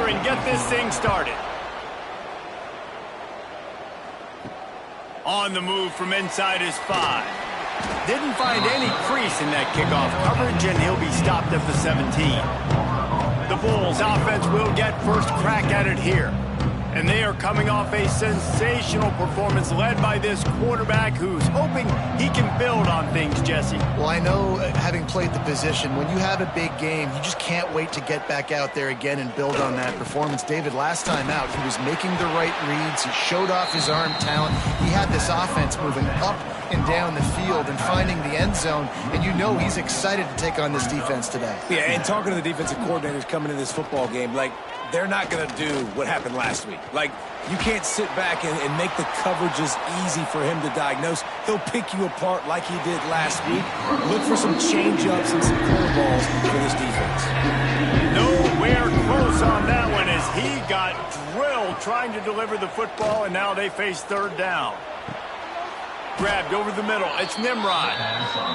here and get this thing started. On the move from inside his 5. Didn't find any crease in that kickoff coverage, and he'll be stopped at the 17. The Bulls offense will get first crack at it here. And they are coming off a sensational performance led by this quarterback who's hoping he can build on things, Jesse. Well, I know, having played the position, when you have a big game, you just can't wait to get back out there again and build on that performance. David, last time out, he was making the right reads. He showed off his arm talent. He had this offense moving up and down the field and finding the end zone, and you know he's excited to take on this defense today. Yeah, and talking to the defensive coordinators coming into this football game, like, they're not going to do what happened last week. Like, you can't sit back and make the coverages easy for him to diagnose. He'll pick you apart like he did last week. Look for some change-ups and some curveballs for this defense. Nowhere close on that one as he got drilled trying to deliver the football, and now they face third down. Grabbed over the middle. It's Nimrod.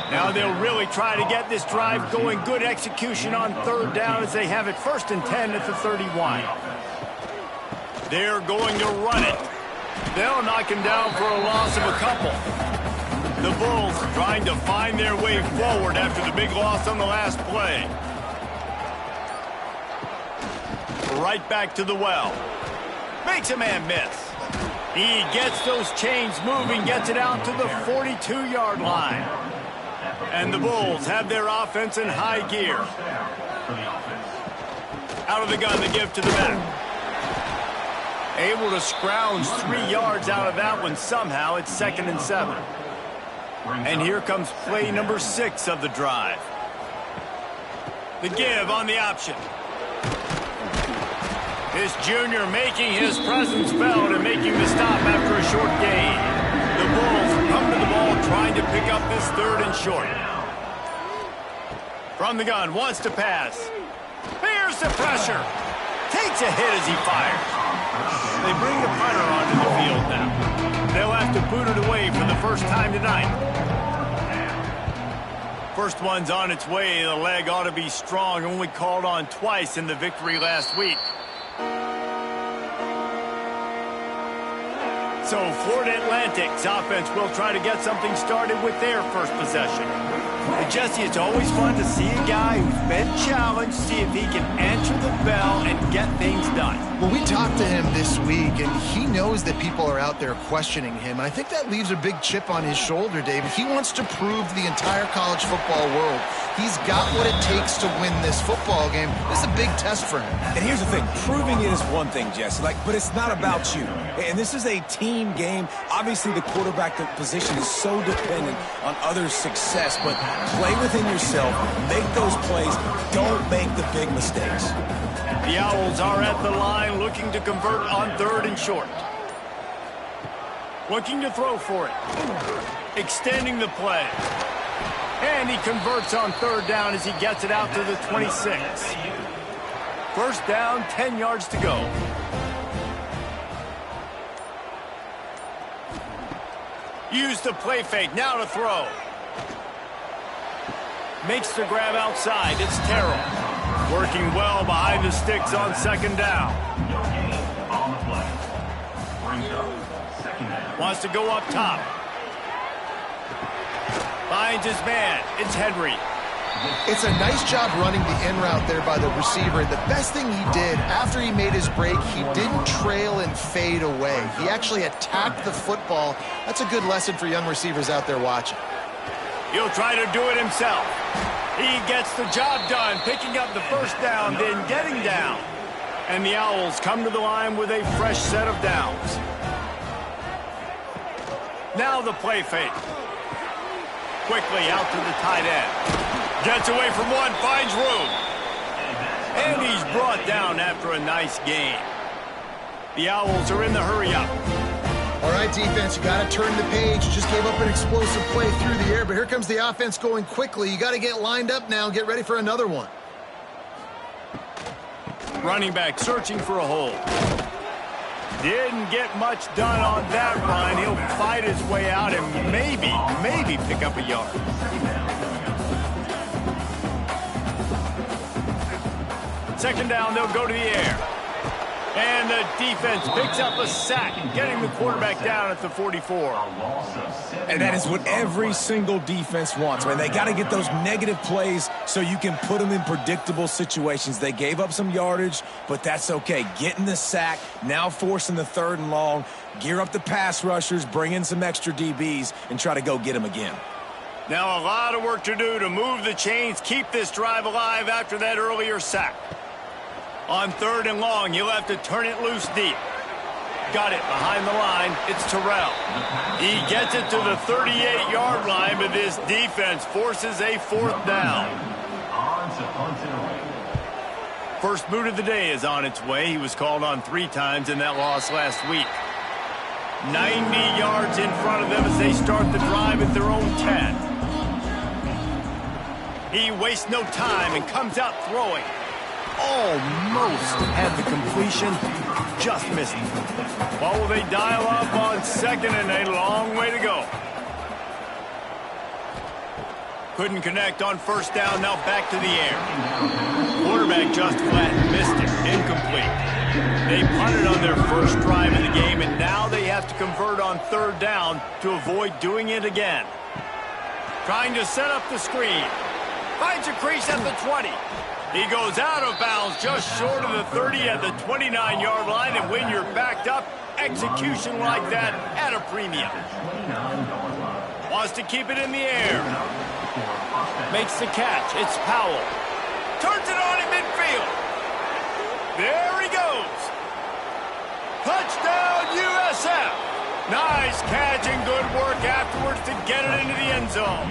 Now they'll really try to get this drive going. Good execution on third down as they have it 1st and 10 at the 31. They're going to run it. They'll knock him down for a loss of a couple. The Bulls trying to find their way forward after the big loss on the last play. Right back to the well. Makes a man miss. He gets those chains moving, gets it out to the 42-yard line. And the Bulls have their offense in high gear. Out of the gun, the give to the back. Able to scrounge 3 yards out of that one somehow. It's 2nd and 7. And here comes play number 6 of the drive. The give on the option. This junior making his presence felt and making the stop after a short gain. The Bulls come to the ball trying to pick up this 3rd and short. From the gun, wants to pass. Here's the pressure. Takes a hit as he fires. They bring the punter onto the field now. They'll have to boot it away for the first time tonight. First one's on its way. The leg ought to be strong. Only called on twice in the victory last week. So Florida Atlantic's offense will try to get something started with their first possession. And Jesse, it's always fun to see a guy who's been challenged, see if he can answer the bell and get things done. Well, we talked to him this week, and he knows that people are out there questioning him. And I think that leaves a big chip on his shoulder, David. He wants to prove to the entire college football world he's got what it takes to win this football game. This is a big test for him. And here's the thing. Proving it is one thing, Jesse, but it's not about you. And this is a team game. Obviously, the quarterback position is so dependent on others' success, but play within yourself, make those plays, don't make the big mistakes. The Owls are at the line looking to convert on 3rd and short. Looking to throw for it. Extending the play. And he converts on 3rd down as he gets it out to the 26. First down, 10 yards to go. Use the play fake, now to throw. Makes the grab outside, it's Terrell. Working well behind the sticks on 2nd down. Wants to go up top. Finds his man. It's Henry. It's a nice job running the in route there by the receiver. The best thing he did after he made his break, he didn't trail and fade away. He actually attacked the football. That's a good lesson for young receivers out there watching. He'll try to do it himself. He gets the job done, picking up the first down, then getting down. And the Owls come to the line with a fresh set of downs. Now the play fake. Quickly out to the tight end. Gets away from one, finds room. And he's brought down after a nice gain. The Owls are in the hurry-up. All right, defense, you got to turn the page. You just gave up an explosive play through the air, but here comes the offense going quickly. You got to get lined up now, get ready for another one. Running back searching for a hole. Didn't get much done on that run. He'll fight his way out and maybe pick up a yard. Second down, they'll go to the air. And the defense picks up a sack, getting the quarterback down at the 44. And that is what every single defense wants, man. They got to get those negative plays so you can put them in predictable situations. They gave up some yardage, but that's okay. Getting the sack, now forcing the 3rd and long, gear up the pass rushers, bring in some extra DBs, and try to go get them again. Now a lot of work to do to move the chains, keep this drive alive after that earlier sack. On 3rd and long, you'll have to turn it loose deep. Got it behind the line. It's Terrell. He gets it to the 38-yard line, but this defense forces a 4th down. First boot of the day is on its way. He was called on 3 times in that loss last week. 90 yards in front of them as they start the drive at their own 10. He wastes no time and comes out throwing. Almost had the completion, just missed it. Well, will they dial up on 2nd and a long way to go? Couldn't connect on 1st down, now back to the air. Quarterback just flat, missed it, incomplete. They punted on their first drive of the game, and now they have to convert on 3rd down to avoid doing it again. Trying to set up the screen. Finds a crease at the 20. He goes out of bounds just short of the 30 at the 29-yard line, and when you're backed up, execution like that at a premium. Wants to keep it in the air. Makes the catch. It's Powell. Turns it on in midfield. There he goes. Touchdown, USF. Nice catch and good work afterwards to get it into the end zone.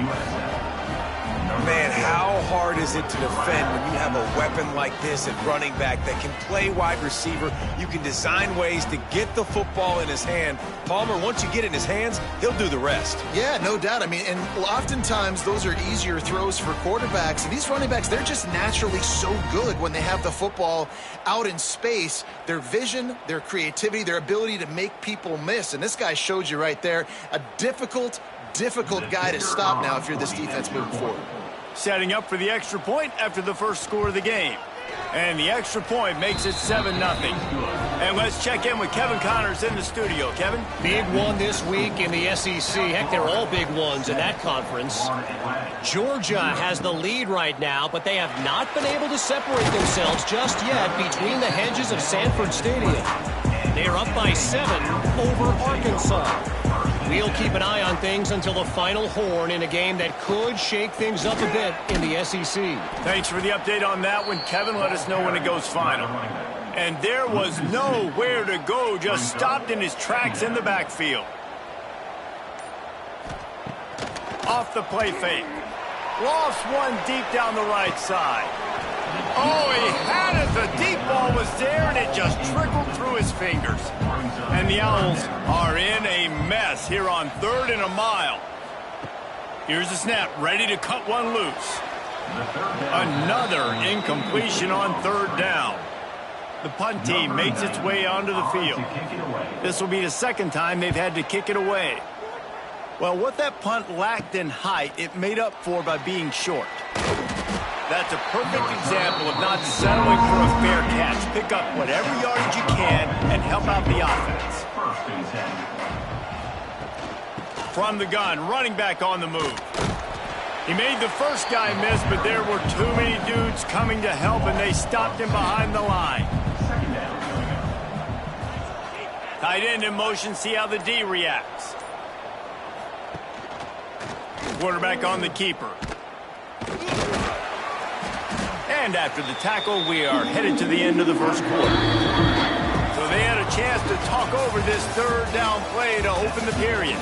Man, how hard is it to defend when you have a weapon like this at running back that can play wide receiver? You can design ways to get the football in his hand. Palmer, once you get it in his hands, he'll do the rest. Yeah, no doubt. I mean, and oftentimes those are easier throws for quarterbacks. And these running backs, they're just naturally so good when they have the football out in space. Their vision, their creativity, their ability to make people miss. And this guy showed you right there, a difficult guy to stop now if you're this defense moving forward. Setting up for the extra point after the first score of the game. And the extra point makes it 7-0. And let's check in with Kevin Connors in the studio. Kevin? Big one this week in the SEC. Heck, they're all big ones in that conference. Georgia has the lead right now, but they have not been able to separate themselves just yet between the hedges of Sanford Stadium. They are up by 7 over Arkansas. We'll keep an eye on things until the final horn in a game that could shake things up a bit in the SEC. Thanks for the update on that one, Kevin. Let us know when it goes final. And there was nowhere to go, just stopped in his tracks in the backfield. Off the play fake. Lost one deep down the right side. Oh, he had it. The deep ball was there, and it just trickled through his fingers. And the Owls are in a mess here on 3rd and a mile. Here's the snap, ready to cut one loose. Another incompletion on 3rd down. The punt team makes its way onto the field. This will be the 2nd time they've had to kick it away. Well, what that punt lacked in height, it made up for by being short. That's a perfect example of not settling for a fair catch. Pick up whatever yardage you can and help out the offense. From the gun, running back on the move. He made the first guy miss, but there were too many dudes coming to help, and they stopped him behind the line. Tight end in motion, see how the D reacts. Quarterback on the keeper. And after the tackle, we are headed to the end of the first quarter. So they had a chance to talk over this 3rd down play to open the period.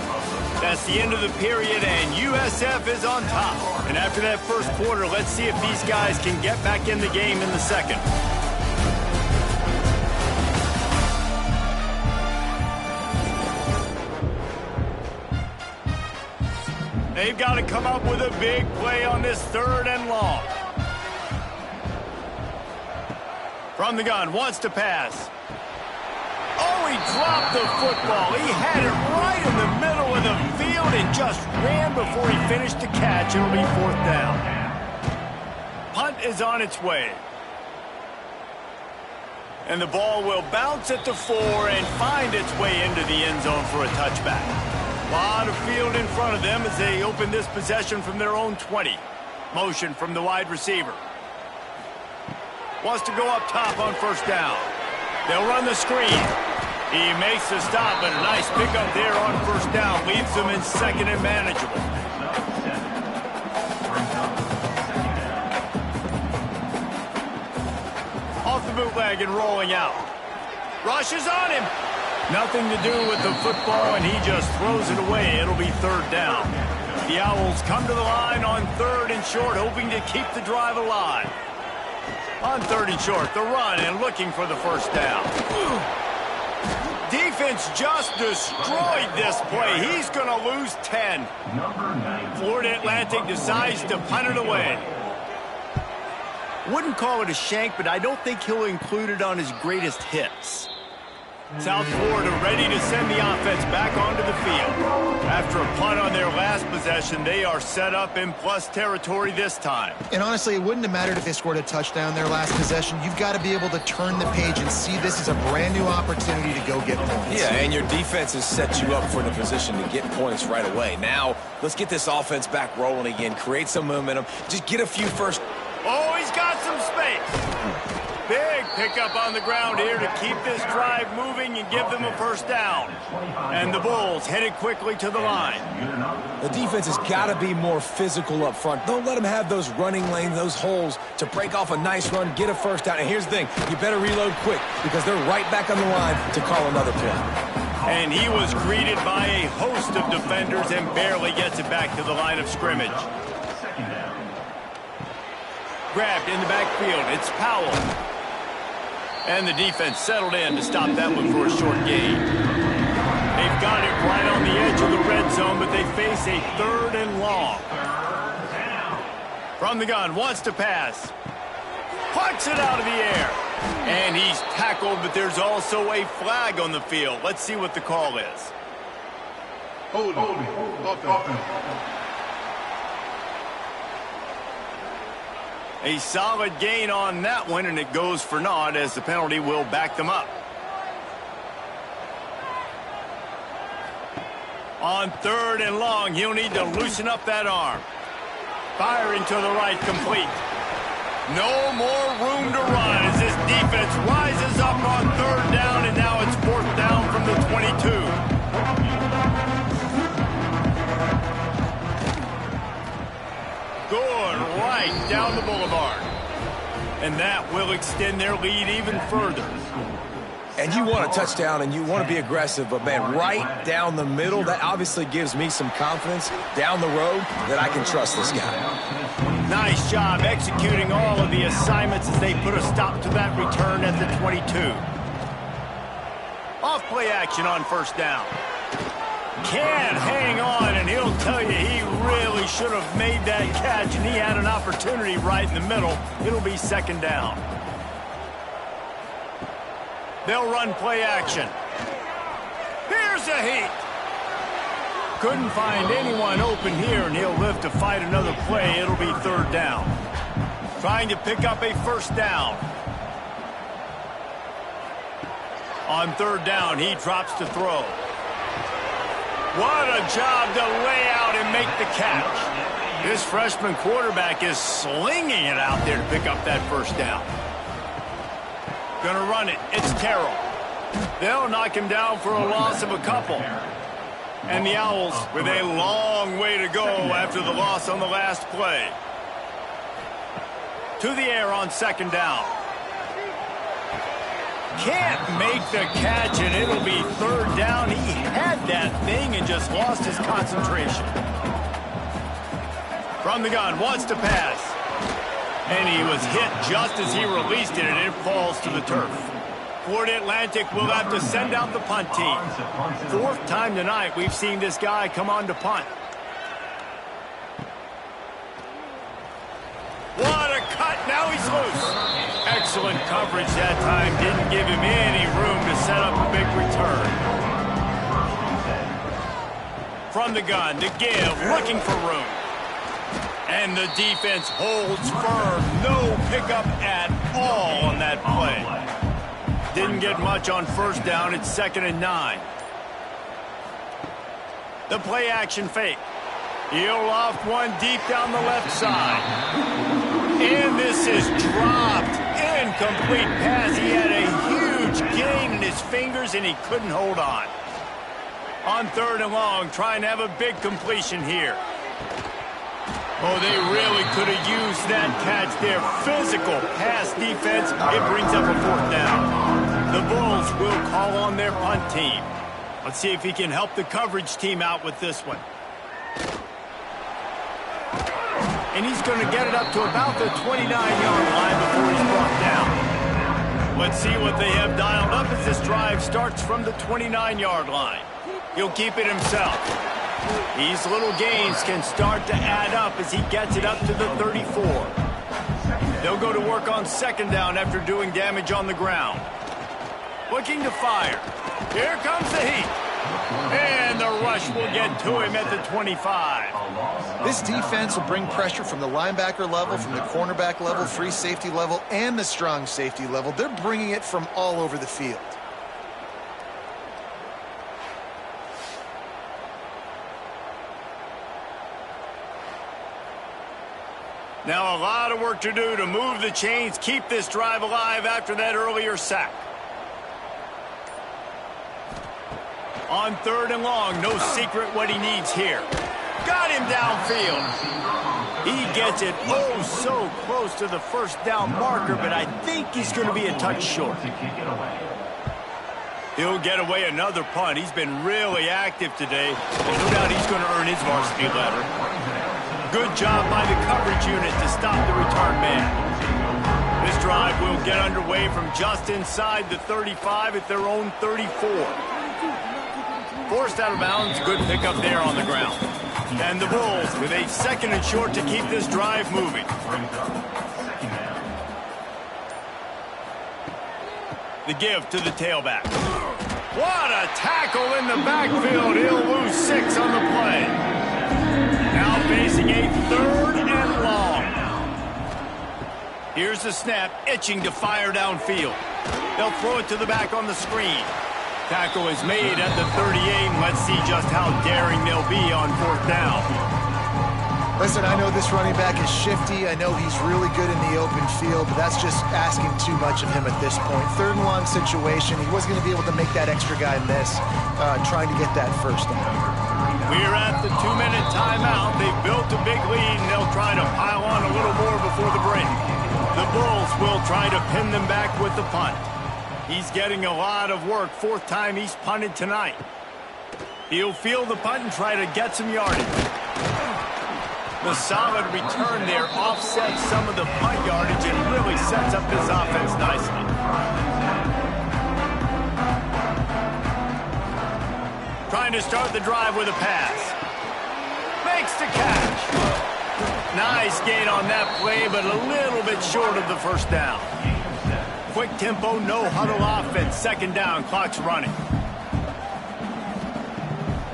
That's the end of the period, and USF is on top. And after that first quarter, let's see if these guys can get back in the game in the 2nd. They've got to come up with a big play on this 3rd and long. From the gun, wants to pass. Oh, he dropped the football. He had it right in the middle of the field and just ran before he finished the catch. It'll be 4th down. Punt is on its way. And the ball will bounce at the 4 and find its way into the end zone for a touchback. A lot of field in front of them as they open this possession from their own 20. Motion from the wide receiver. Wants to go up top on first down. They'll run the screen. He makes the stop, but a nice pickup there on first down. Leaves them in second and manageable. Off the bootleg and rolling out. Rushes on him. Nothing to do with the football, and he just throws it away. It'll be third down. The Owls come to the line on third and short, hoping to keep the drive alive. On third and short, the run and looking for the first down. Defense just destroyed this play. He's going to lose 10. Florida Atlantic decides to punt it away. Wouldn't call it a shank, but I don't think he'll include it on his greatest hits. South Florida ready to send the offense back onto the field. After a punt on their last possession, they are set up in plus territory this time. And honestly, it wouldn't have mattered if they scored a touchdown their last possession. You've got to be able to turn the page and see this as a brand new opportunity to go get points. Yeah, and your defense has set you up for the position to get points right away. Now, let's get this offense back rolling again, create some momentum, just get a few first. Oh, he's got some space. Big pickup on the ground here to keep this drive moving and give them a first down. And the Bulls headed quickly to the line. The defense has got to be more physical up front. Don't let them have those running lanes, those holes to break off a nice run, get a first down. And here's the thing, you better reload quick because they're right back on the line to call another play. And he was greeted by a host of defenders and barely gets it back to the line of scrimmage. Grabbed in the backfield, it's Powell. And the defense settled in to stop that one for a short gain. They've got it right on the edge of the red zone, but they face a third and long. From the gun, wants to pass. Pucks it out of the air. And he's tackled, but there's also a flag on the field. Let's see what the call is. Holding. Offense. A solid gain on that one, and it goes for naught as the penalty will back them up. On third and long, he'll need to loosen up that arm. Firing to the right, complete. No more room to run as this defense rises up on third down, and now it's fourth down from the 22. Good right down the boulevard. And that will extend their lead even further. And you want a touchdown and you want to be aggressive, but man, right down the middle, that obviously gives me some confidence down the road that I can trust this guy. Nice job executing all of the assignments as they put a stop to that return at the 22. Off play action on first down. Can't hang on, and he'll tell you he really should have made that catch, and he had an opportunity right in the middle. It'll be second down. They'll run play action. Here's a heat. Couldn't find anyone open here, and he'll live to fight another play. It'll be third down. Trying to pick up a first down. On third down, he drops to throw. What a job to lay out and make the catch. This freshman quarterback is slinging it out there to pick up that first down. Gonna run it. It's Terrell. They'll knock him down for a loss of a couple. And the Owls with a long way to go after the loss on the last play. To the air on second down. Can't make the catch, and it'll be third down. He had that thing and just lost his concentration. From the gun, wants to pass. And he was hit just as he released it, and it falls to the turf. Florida Atlantic will have to send out the punt team. Fourth time tonight we've seen this guy come on to punt. What a cut. Now he's loose. Excellent coverage that time. Didn't give him any room to set up a big return. From the gun, the give, looking for room. And the defense holds firm. No pickup at all on that play. didn't get much on first down. It's 2nd and 9. The play action fake. He'll loft one deep down the left side. And this is dropped. Incomplete pass. He had a huge gain in his fingers, and he couldn't hold on. On 3rd and long, trying to have a big completion here. Oh, they really could have used that catch there. Physical pass defense. It brings up a 4th down. The Bulls will call on their punt team. Let's see if he can help the coverage team out with this one. And he's going to get it up to about the 29-yard line before he's brought down. Let's see what they have dialed up as this drive starts from the 29-yard line. He'll keep it himself. These little gains can start to add up as he gets it up to the 34. They'll go to work on 2nd down after doing damage on the ground. Looking to fire. Here comes the heat. And the rush will get to him at the 25. This defense will bring pressure from the linebacker level, from the cornerback level, free safety level, and the strong safety level. They're bringing it from all over the field. Now a lot of work to do to move the chains, keep this drive alive after that earlier sack. On 3rd and long, no secret what he needs here. Got him downfield. He gets it oh so close to the 1st down marker, but I think he's going to be a touch short. He'll get away another punt. He's been really active today. There's no doubt he's going to earn his varsity letter. Good job by the coverage unit to stop the return man. This drive will get underway from just inside the 35 at their own 34. Forced out of bounds, good pickup there on the ground. And the Bulls with a 2nd and short to keep this drive moving. The give to the tailback. What a tackle in the backfield. He'll lose 6 on the play. Now facing a 3rd and long. Here's the snap, itching to fire downfield. They'll throw it to the back on the screen. Tackle is made at the 38, and let's see just how daring they'll be on 4th down. Listen, I know this running back is shifty. I know he's really good in the open field, but that's just asking too much of him at this point. 3rd and long situation. He wasn't going to be able to make that extra guy miss, trying to get that 1st down. We're at the 2-minute timeout. They've built a big lead, and they'll try to pile on a little more before the break. The Bulls will try to pin them back with the punt. He's getting a lot of work. 4th time he's punted tonight. He'll field the punt and try to get some yardage. The solid return there offsets some of the punt yardage and really sets up this offense nicely. Trying to start the drive with a pass. Makes the catch. Nice gain on that play, but a little bit short of the 1st down. Quick tempo, no huddle offense. 2nd down, clock's running.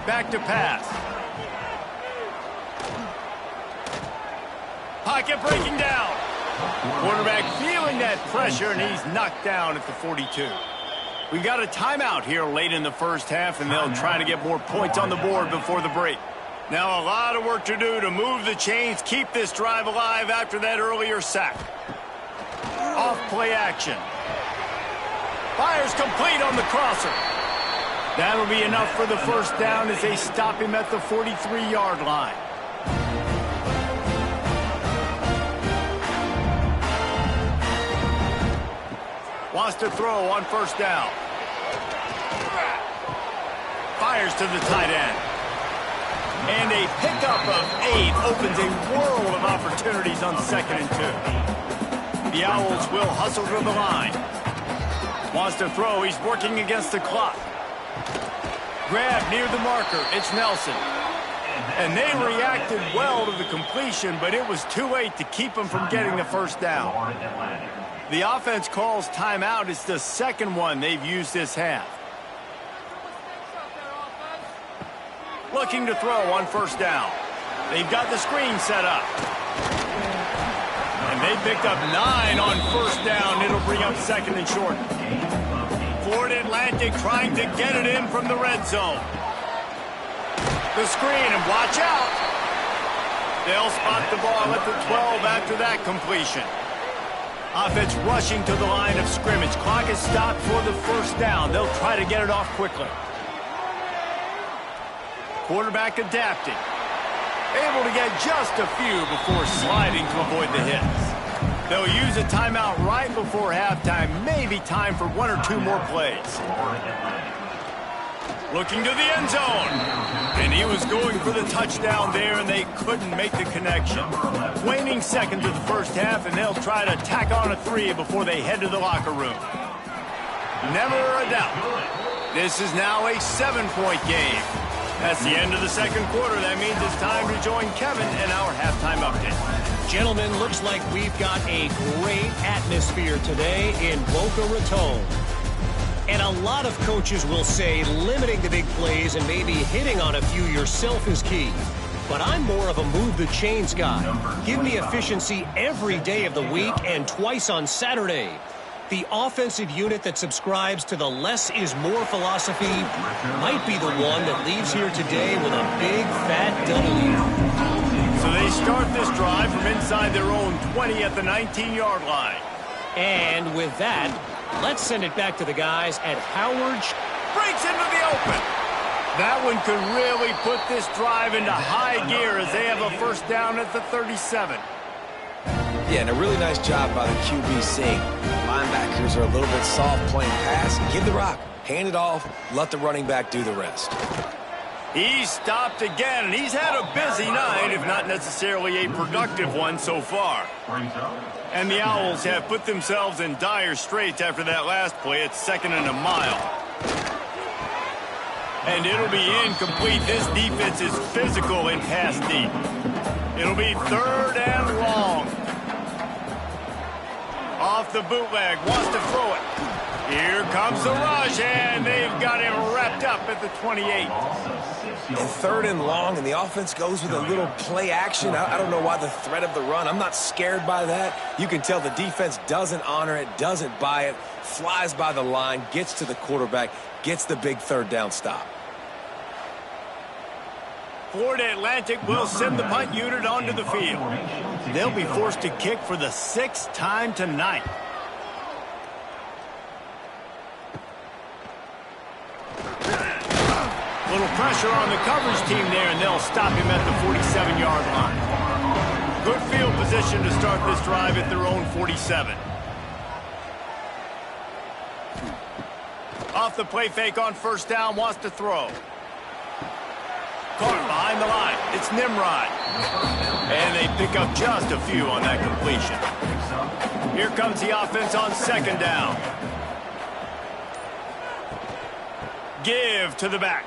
Back to pass. Pocket breaking down. Quarterback feeling that pressure, and he's knocked down at the 42. We got a timeout here late in the 1st half, and they'll try to get more points on the board before the break. Now a lot of work to do to move the chains, keep this drive alive after that earlier sack. Off play action. Fires complete on the crosser. That'll be enough for the 1st down as they stop him at the 43-yard line. Wants to throw on 1st down. Fires to the tight end. And a pickup of 8 opens a world of opportunities on 2nd and 2. The Owls will hustle to the line. Wants to throw. He's working against the clock. Grab near the marker. It's Nelson. And they reacted well to the completion, but it was too late to keep them from getting the 1st down. The offense calls timeout. It's the 2nd one they've used this half. Looking to throw on 1st down. They've got the screen set up. And they picked up 9 on 1st down. It'll bring up 2nd and short. Florida Atlantic trying to get it in from the red zone. The screen, and watch out. They'll spot the ball at the 12 after that completion. Offense rushing to the line of scrimmage. Clock is stopped for the first down. They'll try to get it off quickly. Quarterback adapting. Able to get just a few before sliding to avoid the hits. They'll use a timeout right before halftime. Maybe time for one or two more plays. Looking to the end zone. And he was going for the touchdown there, and they couldn't make the connection. Waning seconds of the first half, and they'll try to tack on a 3 before they head to the locker room. Never a doubt. This is now a 7-point game. That's the end of the second quarter. That means it's time to join Kevin in our halftime update. Gentlemen, looks like we've got a great atmosphere today in Boca Raton. And a lot of coaches will say limiting the big plays and maybe hitting on a few yourself is key. But I'm more of a move the chains guy. Give me efficiency every day of the week and twice on Saturday. The offensive unit that subscribes to the less is more philosophy might be the one that leaves here today with a big fat W. So they start this drive from inside their own 20 at the 19-yard line. And with that, let's send it back to the guys at Howard. Breaks into the open. That one could really put this drive into high gear as they have a first down at the 37. Yeah, and a really nice job by the QB seeing. Linebackers are a little bit soft playing pass. Give the rock. Hand it off. Let the running back do the rest. He's stopped again, and he's had a busy night, if not necessarily a productive one so far. And the Owls have put themselves in dire straits after that last play. It's 2nd and a mile. And it'll be incomplete. This defense is physical in pass deep. It'll be 3rd and long. Off the bootleg, wants to throw it. Here comes the rush, and they've got him wrapped up at the 28. And 3rd and long, and the offense goes with a little play action. I don't know why the threat of the run. I'm not scared by that. You can tell the defense doesn't honor it, doesn't buy it, flies by the line, gets to the quarterback, gets the big 3rd down stop. Florida Atlantic will send the punt unit onto the field. They'll be forced to kick for the 6th time tonight. Little pressure on the coverage team there, and they'll stop him at the 47-yard line. Good field position to start this drive at their own 47. Off the play fake on first down, wants to throw. Caught behind the line. It's Nimrod. And they pick up just a few on that completion. Here comes the offense on 2nd down. Give to the back.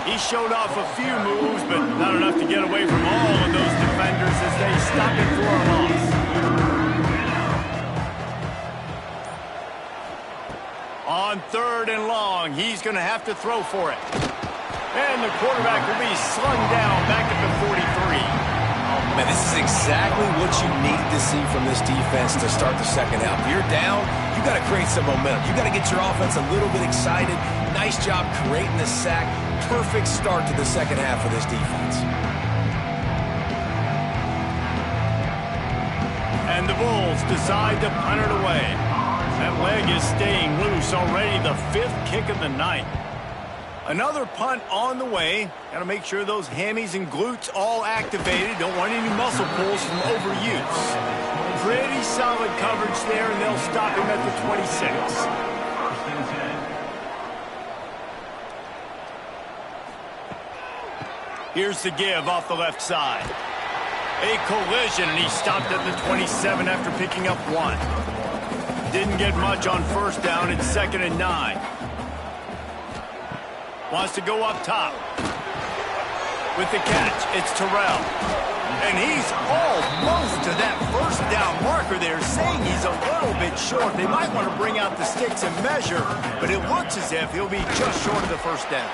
He showed off a few moves, but not enough to get away from all of those defenders as they stop it for a loss. On 3rd and long, he's going to have to throw for it. And the quarterback will be slung down back at the 43. Man, this is exactly what you need to see from this defense to start the second half. If you're down, you got to create some momentum. You got to get your offense a little bit excited. Nice job creating the sack. Perfect start to the second half of this defense. And the Bulls decide to punt it away. That leg is staying loose already, the 5th kick of the night. Another punt on the way. Got to make sure those hammies and glutes all activated. Don't want any muscle pulls from overuse. Pretty solid coverage there, and they'll stop him at the 26. Here's the give off the left side. A collision, and he stopped at the 27 after picking up 1. Didn't get much on first down. It's 2nd and 9. Wants to go up top. With the catch, it's Terrell. And he's almost to that first down marker there, saying he's a little bit short. They might want to bring out the sticks and measure, but it looks as if he'll be just short of the first down.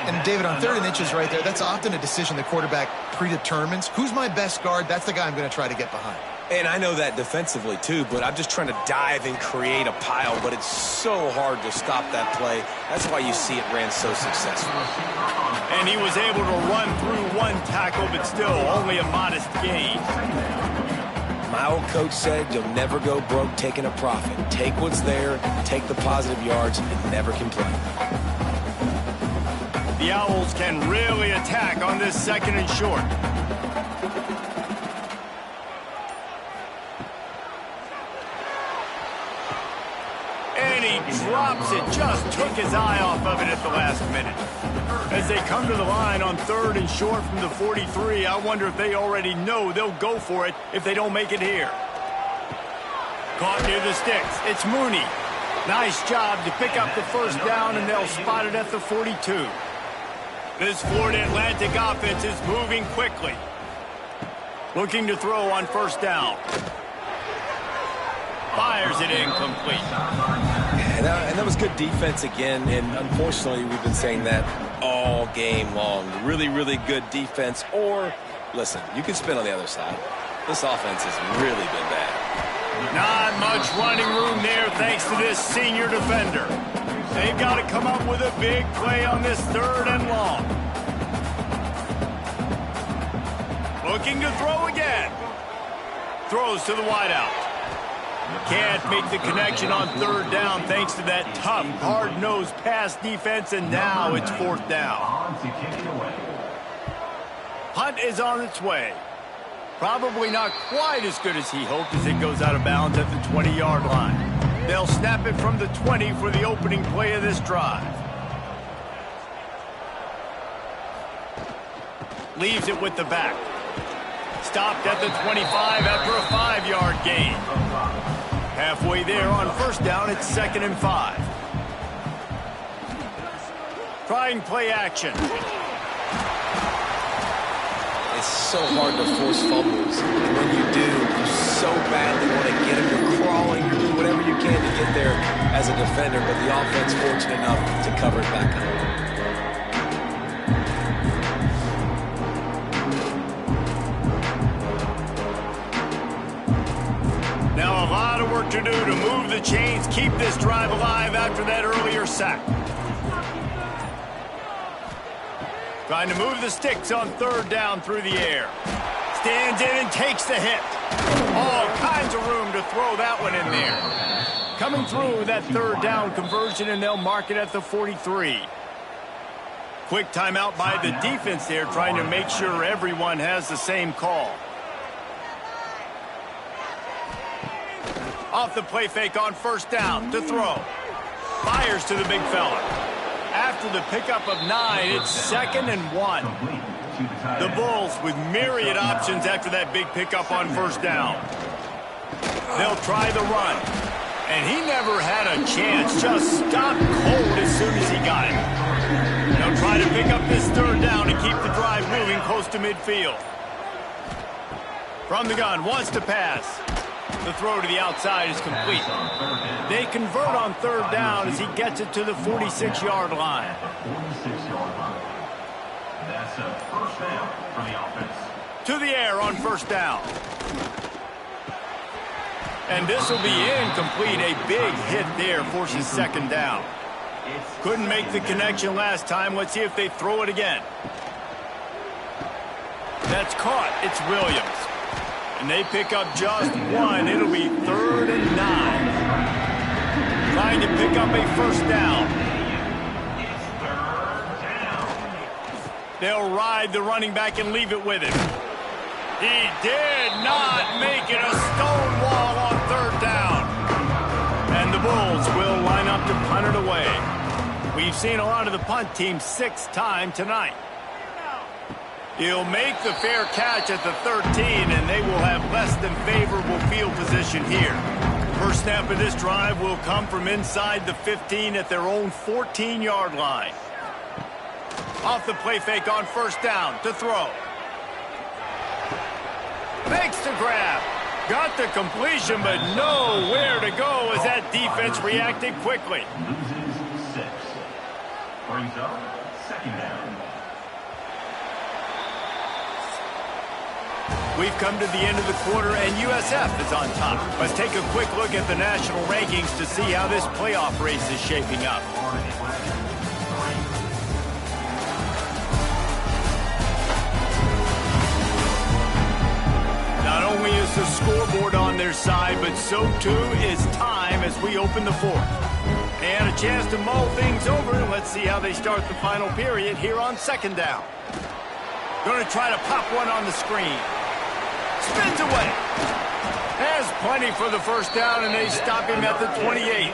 And David, on 3rd and inches right there, that's often a decision the quarterback predetermines. Who's my best guard? That's the guy I'm going to try to get behind. And I know that defensively, too, but I'm just trying to dive and create a pile, but it's so hard to stop that play. That's why you see it ran so successful. And he was able to run through one tackle, but still only a modest gain. My old coach said you'll never go broke taking a profit. Take what's there, take the positive yards, and never complain. The Owls can really attack on this 2nd and short. And he drops it, just took his eye off of it at the last minute. As they come to the line on 3rd and short from the 43, I wonder if they already know they'll go for it if they don't make it here. Caught near the sticks. It's Mooney. Nice job to pick up the 1st down, and they'll spot it at the 42. This Florida Atlantic offense is moving quickly. Looking to throw on 1st down. Fires it incomplete. And that was good defense again, and unfortunately we've been saying that all game long. Really, really good defense, or, listen, you can spin on the other side. This offense has really been bad. Not much running room there thanks to this senior defender. They've got to come up with a big play on this 3rd and long. Looking to throw again. Throws to the wideout. Can't make the connection on 3rd down thanks to that tough, hard-nosed pass defense, and now it's 4th down. Hunt is on its way. Probably not quite as good as he hoped as it goes out of bounds at the 20-yard line. They'll snap it from the 20 for the opening play of this drive. Leaves it with the back. Stopped at the 25 after a 5-yard gain. Halfway there on 1st down, it's 2nd and 5. Trying play action. It's so hard to force fumbles. And when you do, you so badly want to get them. You're crawling, you're doing whatever you can to get there as a defender, but the offense fortunate enough to cover it back up. Now a lot of work to do to move the chains, keep this drive alive after that earlier sack. Trying to move the sticks on 3rd down through the air. Stands in and takes the hit. All kinds of room to throw that one in there. Coming through with that 3rd down conversion, and they'll mark it at the 43. Quick timeout by the defense there, trying to make sure everyone has the same call. Off the play fake on 1st down to throw. Fires to the big fella. After the pickup of 9, it's 2nd and 1. The Bulls with myriad options after that big pickup on 1st down. They'll try the run. And he never had a chance. Just stopped cold as soon as he got it. They'll try to pick up this 3rd down and keep the drive moving close to midfield. From the gun, wants to pass. The throw to the outside is complete. They convert on 3rd down as he gets it to the 46-yard line. That's a 1st down for the offense. To the air on 1st down. And this will be incomplete. A big hit there forces 2nd down. Couldn't make the connection last time. Let's see if they throw it again. That's caught. It's Williams. And they pick up just 1. It'll be 3rd and 9. Trying to pick up a 1st down. It's 3rd down. They'll ride the running back and leave it with him. He did not make it. A stone wall on 3rd down. And the Bulls will line up to punt it away. We've seen a lot of the punt team 6th time tonight. He'll make the fair catch at the 13, and they will have less than favorable field position here. First snap of this drive will come from inside the 15 at their own 14-yard line. Off the play fake on 1st down to throw. Makes the grab. Got the completion, but nowhere to go as that defense reacted quickly. Loses 6. Brings up 2nd down. We've come to the end of the quarter, and USF is on top. Let's take a quick look at the national rankings to see how this playoff race is shaping up. Not only is the scoreboard on their side, but so too is time as we open the fourth. And a chance to mull things over. Let's see how they start the final period here on second down. Going to try to pop one on the screen. Spins away. Has plenty for the first down, and they stop him at the 28.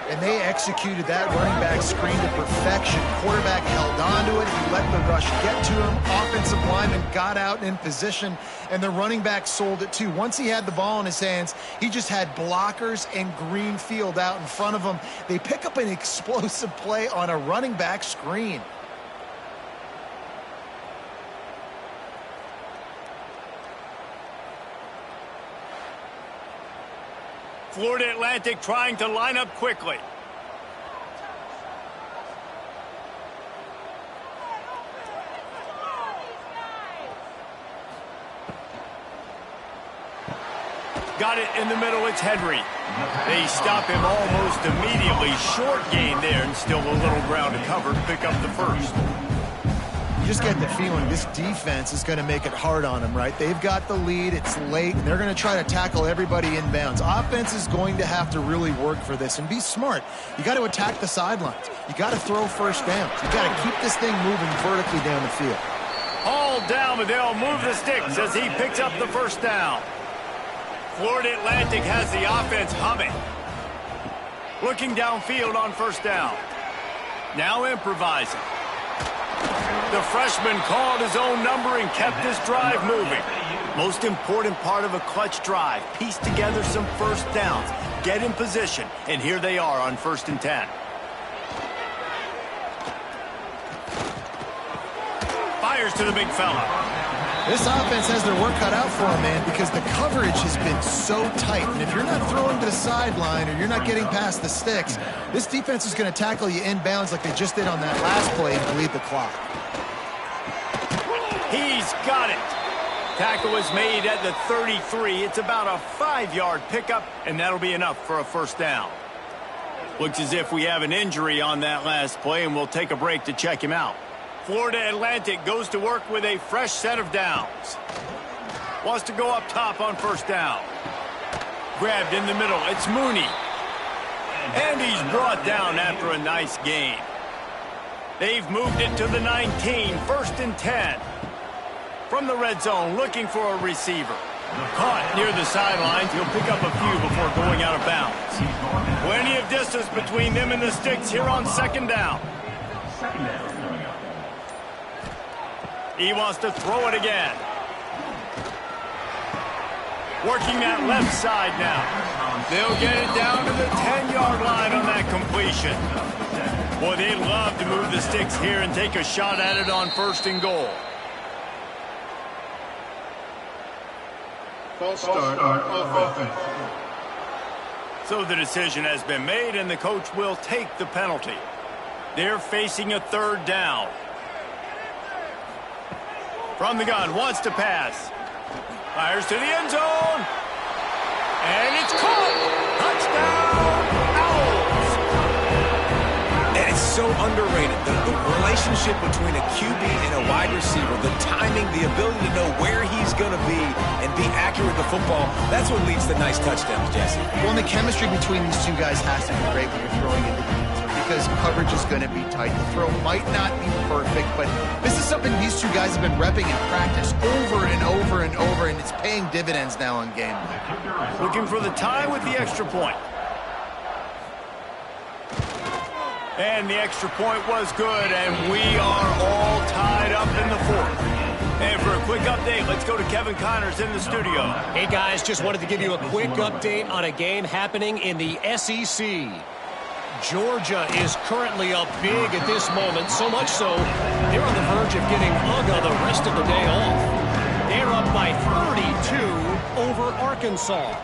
And they executed that running back screen to perfection. Quarterback held on to it. He let the rush get to him. Offensive lineman got out in position, and the running back sold it too. Once he had the ball in his hands, he just had blockers and green field out in front of him. They pick up an explosive play on a running back screen. Florida Atlantic trying to line up quickly. Got it in the middle, it's Henry. They stop him almost immediately. Short gain there, and still a little ground to cover to pick up the first. You just get the feeling this defense is going to make it hard on them, right? They've got the lead, it's late, and they're going to try to tackle everybody inbounds. Offense is going to have to really work for this and be smart. You got to attack the sidelines. You got to throw first downs. You got to keep this thing moving vertically down the field. All down, but they'll move the sticks as he picks up the first down. Florida Atlantic has the offense humming. Looking downfield on first down. Now improvising. The freshman called his own number and kept this drive moving. Most important part of a clutch drive. Piece together some first downs. Get in position. And here they are on 1st and 10. Fires to the big fella. This offense has their work cut out for them, man, because the coverage has been so tight. And if you're not throwing to the sideline or you're not getting past the sticks, this defense is going to tackle you inbounds like they just did on that last play and bleed the clock. He's got it. Tackle was made at the 33. It's about a 5-yard pickup, and that'll be enough for a first down. Looks as if we have an injury on that last play, and we'll take a break to check him out. Florida Atlantic goes to work with a fresh set of downs. Wants to go up top on first down. Grabbed in the middle. It's Mooney. And he's brought down after a nice gain. They've moved it to the 19, 1st and 10. From the red zone, looking for a receiver. Caught near the sidelines. He'll pick up a few before going out of bounds. Plenty of distance between them and the sticks here on 2nd down. He wants to throw it again. Working that left side now. They'll get it down to the 10-yard line on that completion. Boy, they'd love to move the sticks here and take a shot at it on 1st and goal. False start offense. So the decision has been made, and the coach will take the penalty. They're facing a 3rd down. From the gun, wants to pass. Fires to the end zone. And it's caught. Touchdown, Owls. And it's so underrated. The relationship between a QB and a wide receiver, the timing, the ability to know where he's going to be and be accurate with the football, that's what leads to nice touchdowns, Jesse. Well, and the chemistry between these two guys has to be great when you're throwing into the answer because coverage is going to be tight. The throw might not be perfect, but this is something these two guys have been repping in practice over and over and over, and it's paying dividends now on game day. Looking for the tie with the extra point. And the extra point was good, and we are all tied up in the 4th. And for a quick update, let's go to Kevin Connors in the studio. Hey, guys, just wanted to give you a quick update on a game happening in the SEC. Georgia is currently up big at this moment, so much so they're on the verge of getting UGA the rest of the day off. They're up by 32 over Arkansas.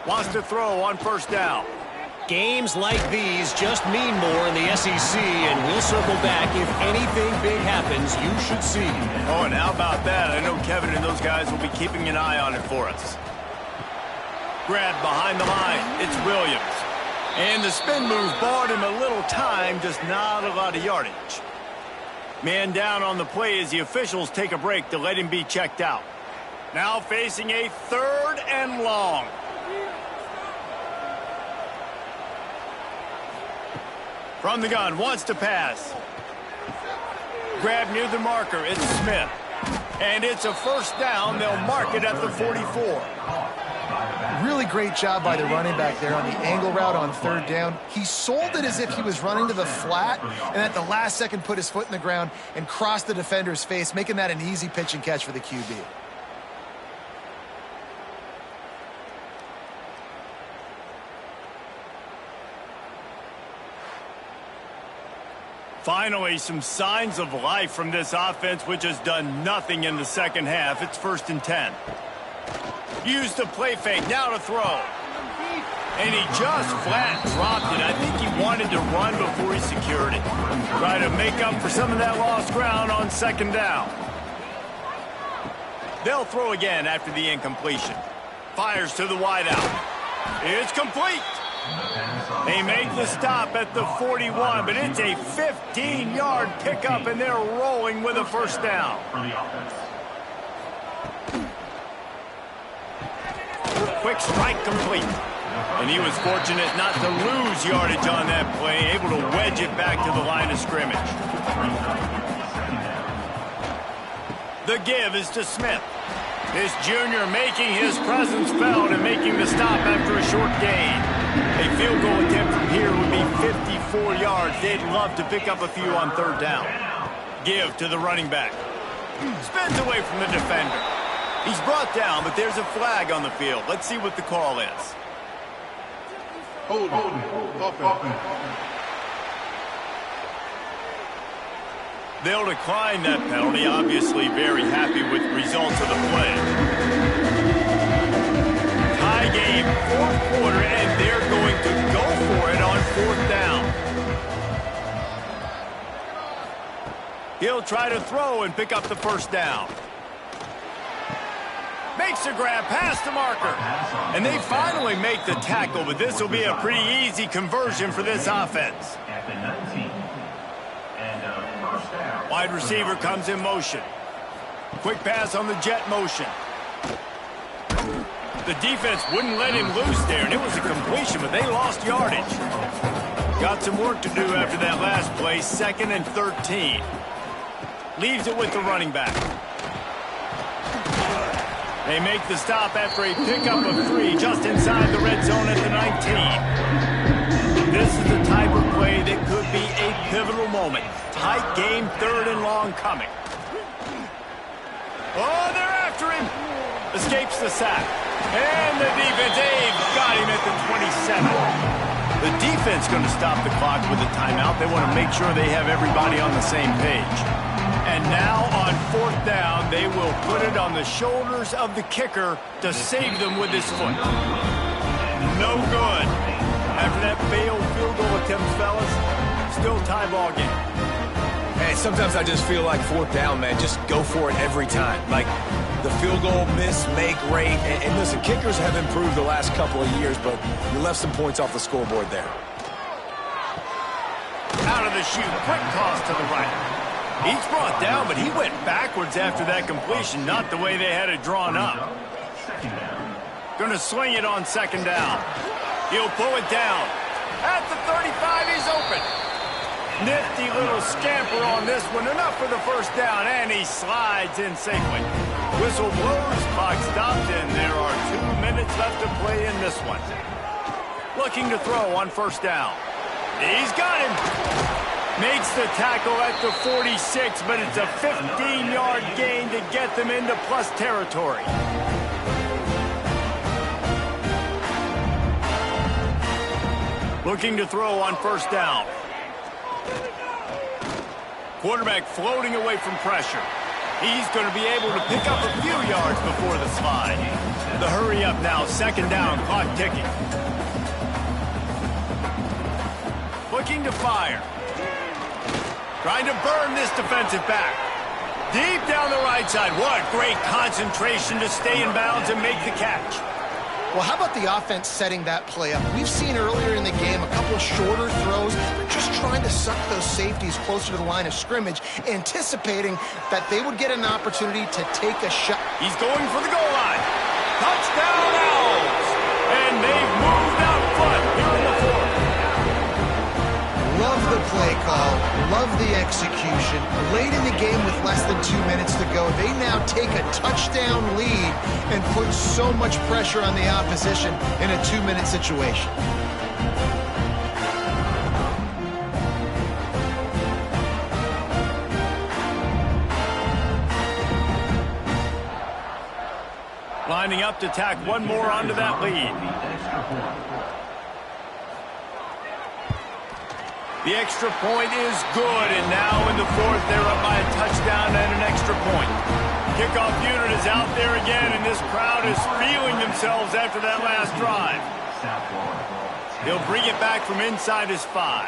Wants to throw on 1st down. Games like these just mean more in the SEC, and we'll circle back. If anything big happens, you should see. Oh, and how about that? I know Kevin and those guys will be keeping an eye on it for us. Grab behind the line. It's Williams. And the spin move bought him a little time, just not a lot of yardage. Man down on the play as the officials take a break to let him be checked out. Now facing a 3rd and long. From the gun, wants to pass. Grab near the marker, it's Smith. And it's a 1st down, they'll mark it at the 44. Really great job by the running back there on the angle route on 3rd down. He sold it as if he was running to the flat, and at the last second put his foot in the ground and crossed the defender's face, making that an easy pitch and catch for the QB. Finally, some signs of life from this offense, which has done nothing in the second half. It's 1st and 10. Use the play fake, now to throw. And he just flat dropped it. I think he wanted to run before he secured it. Try to make up for some of that lost ground on 2nd down. They'll throw again after the incompletion. Fires to the wideout. It's complete. They make the stop at the 41, but it's a 15-yard pickup, and they're rolling with a 1st down. Quick strike complete. And he was fortunate not to lose yardage on that play, able to wedge it back to the line of scrimmage. The give is to Smith. This junior making his presence felt and making the stop after a short gain. A field goal attempt from here would be 54 yards. They'd love to pick up a few on 3rd down. Give to the running back. Spins away from the defender. He's brought down, but there's a flag on the field. Let's see what the call is. Hold offense. They'll decline that penalty. Obviously very happy with the results of the play. Tie game, 4th quarter, and they're going to go for it on 4th down. He'll try to throw and pick up the 1st down. Makes a grab past the marker. And they finally make the tackle, but this will be a pretty easy conversion for this offense. Wide receiver comes in motion. Quick pass on the jet motion. The defense wouldn't let him loose there, and it was a completion, but they lost yardage. Got some work to do after that last play, 2nd and 13. Leaves it with the running back. They make the stop after a pickup of 3 just inside the red zone at the 19. This is the type of play that could be a pivotal moment. Tight game, 3rd and long coming. Oh, they're after him. Escapes the sack. And the defense, they've got him at the 27. The defense going to stop the clock with a timeout. They want to make sure they have everybody on the same page. And now on 4th down, they will put it on the shoulders of the kicker to save them with his foot. No good. After that failed field goal attempt, fellas, still tie ball game. Hey, sometimes I just feel like 4th down, man. Just go for it every time. Like the field goal miss, make rate. And listen, kickers have improved the last couple of years, but you left some points off the scoreboard there. Out of the chute, quick toss to the right. He's brought down, but he went backwards after that completion, not the way they had it drawn up. Going to swing it on 2nd down. He'll pull it down. At the 35, he's open. Nifty little scamper on this one. Enough for the 1st down, and he slides in safely. Whistle blows, clock stopped, and there are 2 minutes left to play in this one. Looking to throw on 1st down. He's got him. Makes the tackle at the 46, but it's a 15-yard gain to get them into plus territory. Looking to throw on 1st down. Quarterback floating away from pressure. He's going to be able to pick up a few yards before the slide. The hurry up now, 2nd down, clock ticking. looking to fire. Trying to burn this defensive back. Deep down the right side. What great concentration to stay in bounds and make the catch. Well, how about the offense setting that play up? We've seen earlier in the game a couple of shorter throws, just trying to suck those safeties closer to the line of scrimmage, anticipating that they would get an opportunity to take a shot. He's going for the goal line. Touchdown, Owls! And they've moved out front here in the fourth. Love the play call, love the execution. Late in the game with less than 2 minutes to go, they now take a touchdown lead and put so much pressure on the opposition in a 2-minute situation. Lining up to tack one more onto that lead. The extra point is good, and now in the fourth, they're up by a touchdown and an extra point. Kickoff unit is out there again, and this crowd is feeling themselves after that last drive. He'll bring it back from inside his 5.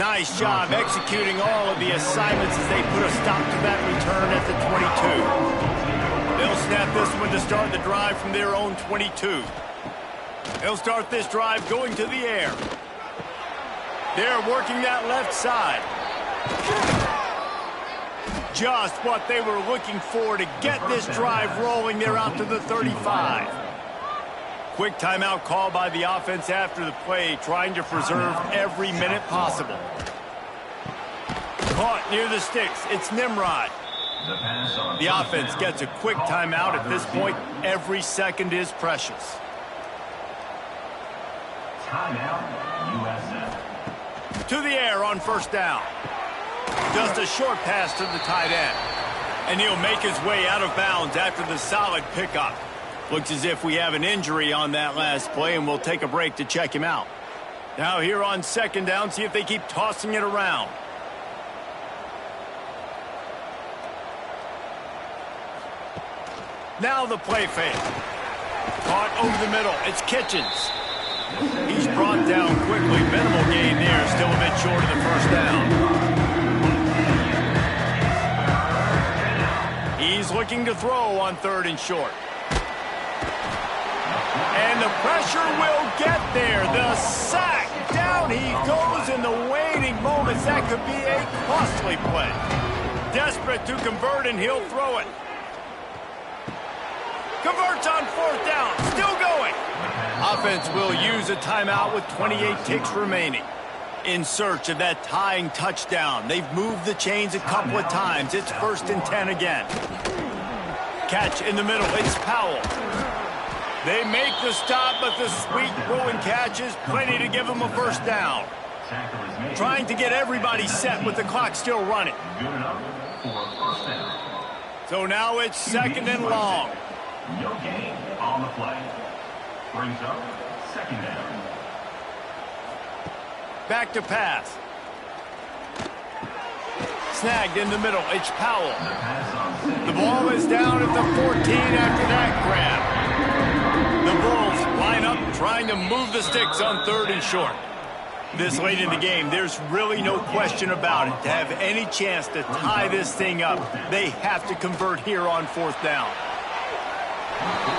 Nice job executing all of the assignments as they put a stop to that return at the 22. They'll snap this one to start the drive from their own 22. They'll start this drive going to the air. They're working that left side. Just what they were looking for to get this drive rolling. They're out to the 35. Quick timeout call by the offense after the play, trying to preserve every minute possible. Caught near the sticks. It's Nimrod. The offense gets a quick timeout. At this point, every second is precious. Timeout, USA. To the air on first down. Just a short pass to the tight end. And he'll make his way out of bounds after the solid pickup. Looks as if we have an injury on that last play, and we'll take a break to check him out. Now here on second down, see if they keep tossing it around. Now the play fake. Caught over the middle. It's Kitchens. He's brought down quickly. Minimal gain there. Still a bit short of the first down. He's looking to throw on 3rd and short. And the pressure will get there. The sack. Down he goes in the waning moments. That could be a costly play. Desperate to convert, and he'll throw it. Converts on 4th down. Still going. Offense will use a timeout with 28 ticks remaining. In search of that tying touchdown. They've moved the chains a couple of times. It's 1st and 10 again. Catch in the middle. It's Powell. They make the stop, but the sweet rolling catch is plenty to give them a first down. Trying to get everybody set with the clock still running. So now it's 2nd and long. No gain on the play. Brings up 2nd down. Back to pass. Snagged in the middle. It's Powell. The ball is down at the 14 after that grab. The Bulls line up trying to move the sticks on 3rd and short. This late in the game, there's really no question about it. To have any chance to tie this thing up, they have to convert here on 4th down.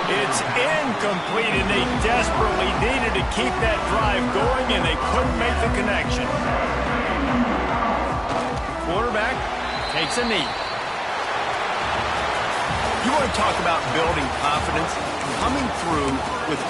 It's incomplete, and they desperately needed to keep that drive going, and they couldn't make the connection. Quarterback takes a knee. You want to talk about building confidence? Coming through with